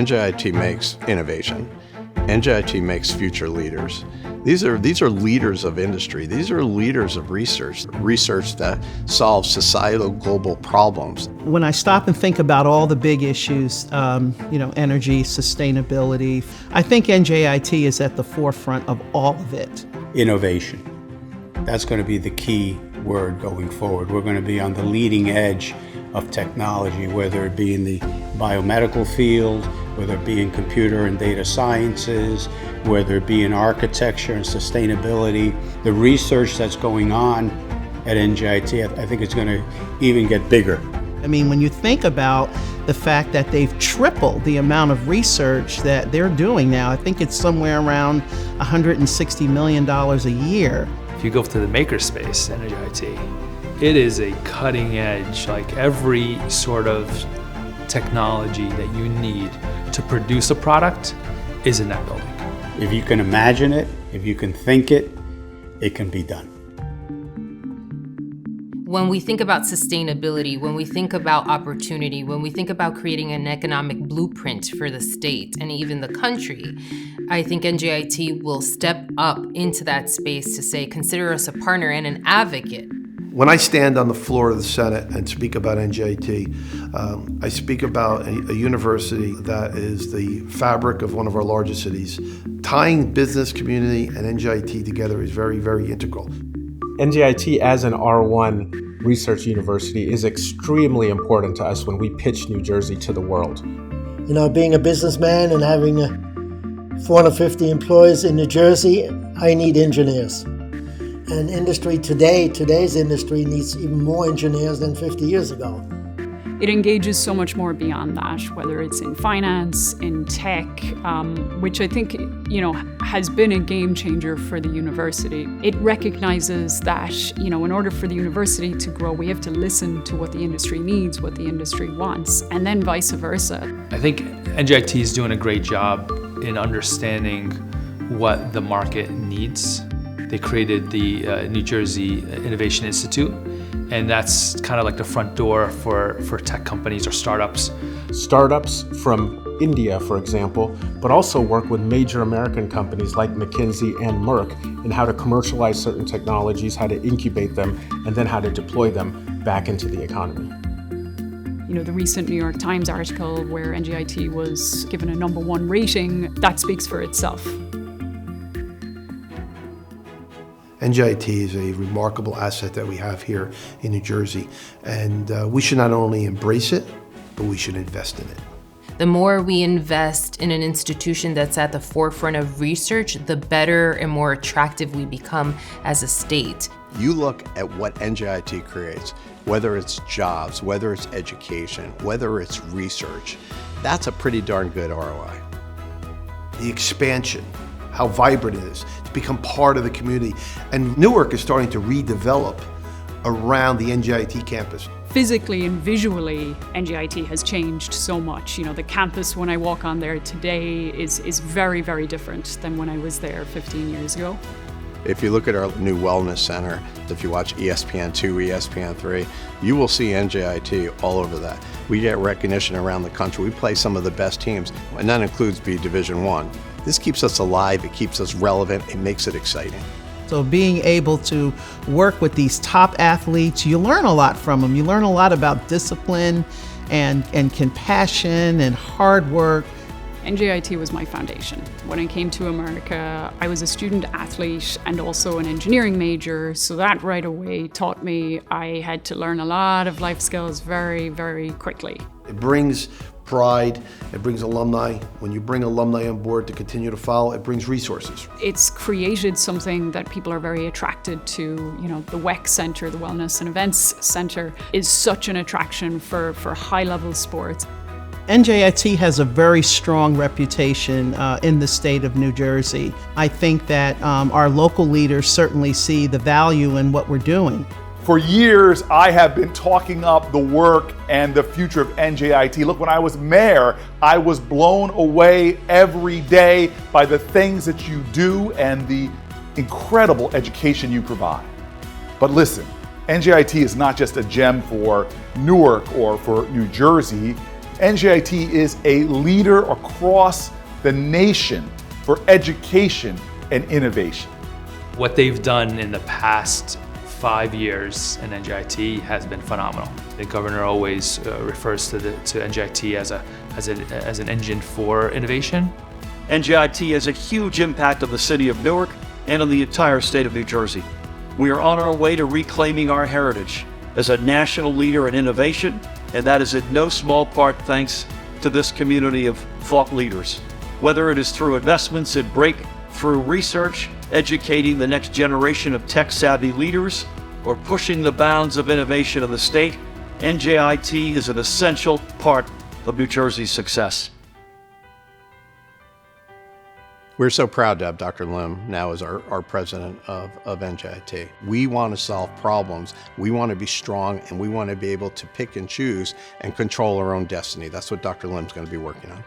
NJIT makes innovation. NJIT makes future leaders. These are leaders of industry. These are leaders of research that solves societal global problems. When I stop and think about all the big issues, energy, sustainability, I think NJIT is at the forefront of all of it. Innovation. That's going to be the key word going forward. We're going to be on the leading edge of technology, whether it be in the biomedical field, whether it be in computer and data sciences, whether it be in architecture and sustainability. The research that's going on at NJIT, I think it's going to even get bigger. I mean, when you think about the fact that they've tripled the amount of research that they're doing now, I think it's somewhere around $160 million a year. If you go to the makerspace at NJIT, it is a cutting edge, like every sort of technology that you need to produce a product is in that building. If you can imagine it, if you can think it, it can be done. When we think about sustainability, when we think about opportunity, when we think about creating an economic blueprint for the state and even the country, I think NJIT will step up into that space to say, consider us a partner and an advocate. When I stand on the floor of the Senate and speak about NJIT, I speak about a university that is the fabric of one of our largest cities. Tying business community and NJIT together is very, very integral. NJIT as an R1 research university is extremely important to us when we pitch New Jersey to the world. Being a businessman and having 450 employees in New Jersey, I need engineers. And industry today's industry needs even more engineers than 50 years ago. It engages so much more beyond that, whether it's in finance, in tech, which I think, has been a game changer for the university. It recognizes that, in order for the university to grow, we have to listen to what the industry needs, what the industry wants, and then vice versa. I think NJIT is doing a great job in understanding what the market needs. They created the New Jersey Innovation Institute, and that's kind of like the front door for tech companies or startups. Startups from India, for example, but also work with major American companies like McKinsey and Merck in how to commercialize certain technologies, how to incubate them, and then how to deploy them back into the economy. The recent New York Times article where NJIT was given a #1 rating, that speaks for itself. NJIT is a remarkable asset that we have here in New Jersey, and we should not only embrace it, but we should invest in it. The more we invest in an institution that's at the forefront of research, the better and more attractive we become as a state. You look at what NJIT creates, whether it's jobs, whether it's education, whether it's research, that's a pretty darn good ROI. The expansion, how vibrant it is, to become part of the community. And Newark is starting to redevelop around the NJIT campus. Physically and visually, NJIT has changed so much. The campus when I walk on there today is very, very different than when I was there 15 years ago. If you look at our new wellness center, if you watch ESPN2, ESPN3, you will see NJIT all over that. We get recognition around the country. We play some of the best teams, and that includes Division I. This keeps us alive, it keeps us relevant, it makes it exciting. So being able to work with these top athletes, you learn a lot from them. You learn a lot about discipline and compassion and hard work. NJIT was my foundation. When I came to America, I was a student athlete and also an engineering major, so that right away taught me I had to learn a lot of life skills very, very quickly. It brings pride, it brings alumni. When you bring alumni on board to continue to follow, it brings resources. It's created something that people are very attracted to. The WEC Center, the Wellness and Events Center, is such an attraction for high-level sports. NJIT has a very strong reputation in the state of New Jersey. I think that our local leaders certainly see the value in what we're doing. For years, I have been talking up the work and the future of NJIT. Look, when I was mayor, I was blown away every day by the things that you do and the incredible education you provide. But listen, NJIT is not just a gem for Newark or for New Jersey. NJIT is a leader across the nation for education and innovation. What they've done in the past 5 years in NJIT has been phenomenal. The governor always refers to NJIT as an engine for innovation. NJIT has a huge impact on the city of Newark and on the entire state of New Jersey. We are on our way to reclaiming our heritage as a national leader in innovation, and that is in no small part thanks to this community of thought leaders. Whether it is through investments in breakthrough research, educating the next generation of tech-savvy leaders, or pushing the bounds of innovation in the state, NJIT is an essential part of New Jersey's success. We're so proud to have Dr. Lim now as our president of NJIT. We want to solve problems, we want to be strong, and we want to be able to pick and choose and control our own destiny. That's what Dr. Lim's going to be working on.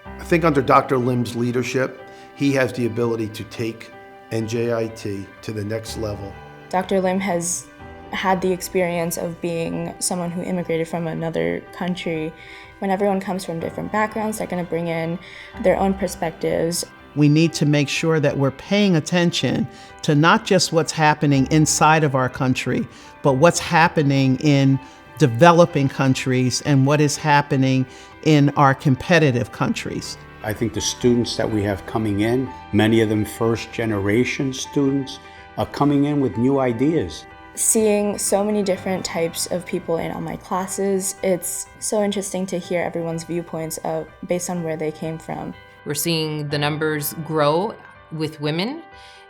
I think under Dr. Lim's leadership, he has the ability to take NJIT to the next level. Dr. Lim has had the experience of being someone who immigrated from another country. When everyone comes from different backgrounds, they're going to bring in their own perspectives. We need to make sure that we're paying attention to not just what's happening inside of our country, but what's happening in developing countries and what is happening in our competitive countries. I think the students that we have coming in, many of them first-generation students, are coming in with new ideas. Seeing so many different types of people in all my classes, it's so interesting to hear everyone's viewpoints based on where they came from. We're seeing the numbers grow with women,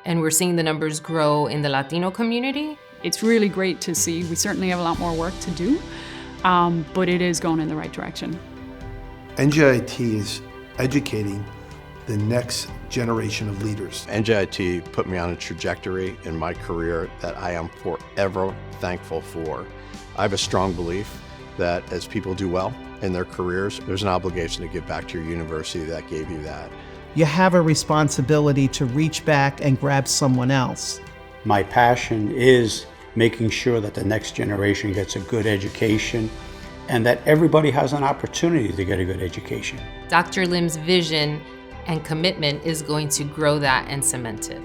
and we're seeing the numbers grow in the Latino community. It's really great to see. We certainly have a lot more work to do, but it is going in the right direction. NJIT is educating the next generation of leaders. NJIT put me on a trajectory in my career that I am forever thankful for. I have a strong belief that as people do well in their careers, there's an obligation to give back to your university that gave you that. You have a responsibility to reach back and grab someone else. My passion is making sure that the next generation gets a good education and that everybody has an opportunity to get a good education. Dr. Lim's vision and commitment is going to grow that and cement it.